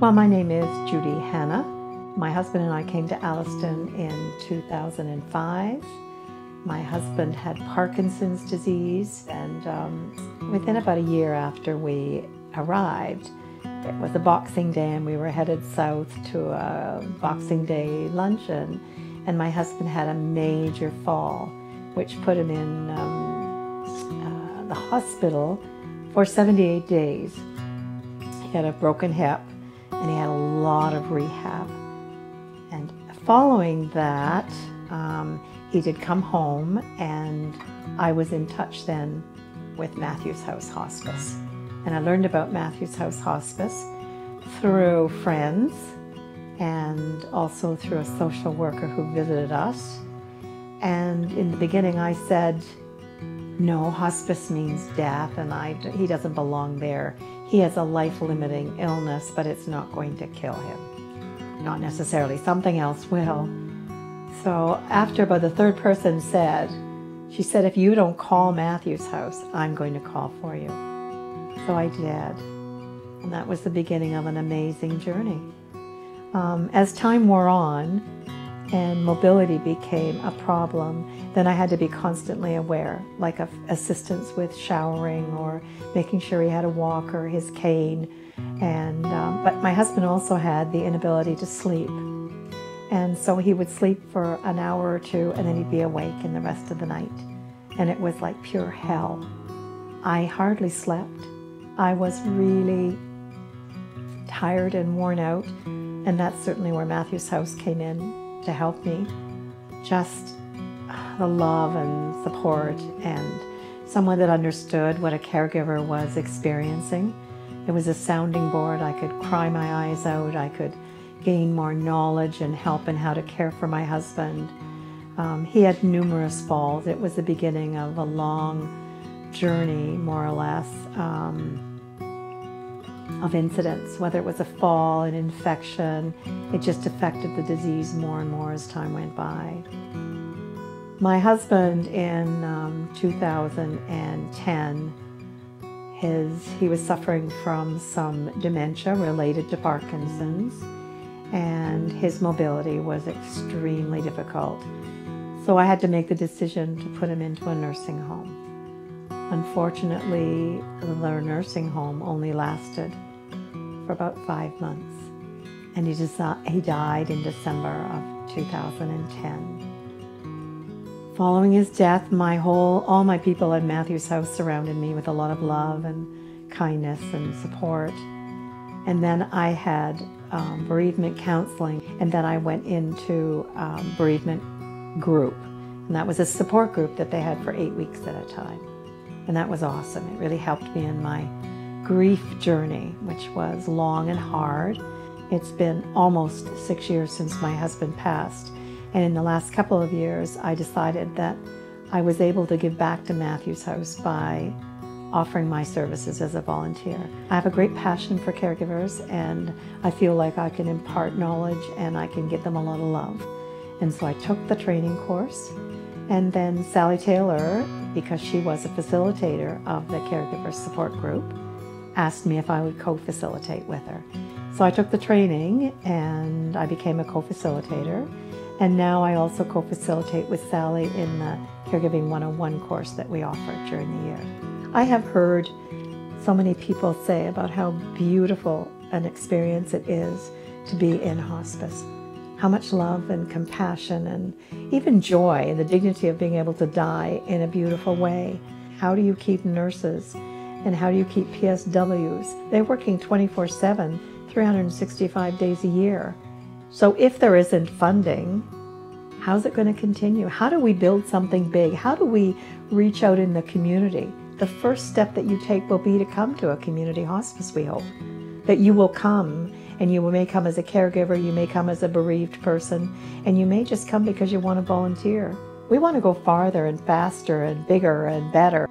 Well, my name is Judy Hanna. My husband and I came to Alliston in 2005. My husband had Parkinson's disease, and within about a year after we arrived, it was a Boxing Day and we were headed south to a Boxing Day luncheon, and my husband had a major fall, which put him in the hospital for 78 days. He had a broken hip and he had a lot of rehab. And following that, he did come home, and I was in touch then with Matthew's House Hospice. And I learned about Matthew's House Hospice through friends and also through a social worker who visited us. And in the beginning I said, no, hospice means death, and he doesn't belong there. He has a life-limiting illness, but it's not going to kill him. Not necessarily, something else will. So after about the third person she said, if you don't call Matthew's House, I'm going to call for you. So I did. And that was the beginning of an amazing journey. As time wore on and mobility became a problem, then I had to be constantly aware, like assistance with showering or making sure he had a walker, his cane. But my husband also had the inability to sleep. And so he would sleep for an hour or two, and then he'd be awake in the rest of the night. And it was like pure hell. I hardly slept. I was really tired and worn out. And that's certainly where Matthew's House came in to help me. Just the love and support, and someone that understood what a caregiver was experiencing. It was a sounding board. I could cry my eyes out. I could gain more knowledge and help in how to care for my husband. He had numerous falls. It was the beginning of a long journey, more or less, of incidents, whether it was a fall, an infection. It just affected the disease more and more as time went by. My husband in 2010, he was suffering from some dementia related to Parkinson's, and his mobility was extremely difficult. So I had to make the decision to put him into a nursing home. Unfortunately, the nursing home only lasted for about 5 months, and he died in December of 2010. Following his death, all my people at Matthew's House surrounded me with a lot of love and kindness and support. And then I had bereavement counseling, and then I went into bereavement group. And that was a support group that they had for 8 weeks at a time. And that was awesome. It really helped me in my grief journey, which was long and hard. It's been almost 6 years since my husband passed. And in the last couple of years, I decided that I was able to give back to Matthew's House by offering my services as a volunteer. I have a great passion for caregivers, and I feel like I can impart knowledge and I can give them a lot of love. And so I took the training course, and then Sally Taylor, because she was a facilitator of the caregiver support group, asked me if I would co-facilitate with her. So I took the training and I became a co-facilitator. And now I also co-facilitate with Sally in the Caregiving 101 course that we offer during the year. I have heard so many people say about how beautiful an experience it is to be in hospice. How much love and compassion and even joy and the dignity of being able to die in a beautiful way. How do you keep nurses and how do you keep PSWs? They're working 24/7, 365 days a year. So if there isn't funding, how's it going to continue? How do we build something big? How do we reach out in the community? The first step that you take will be to come to a community hospice, we hope. That you will come, and you may come as a caregiver, you may come as a bereaved person, and you may just come because you want to volunteer. We want to go farther and faster and bigger and better.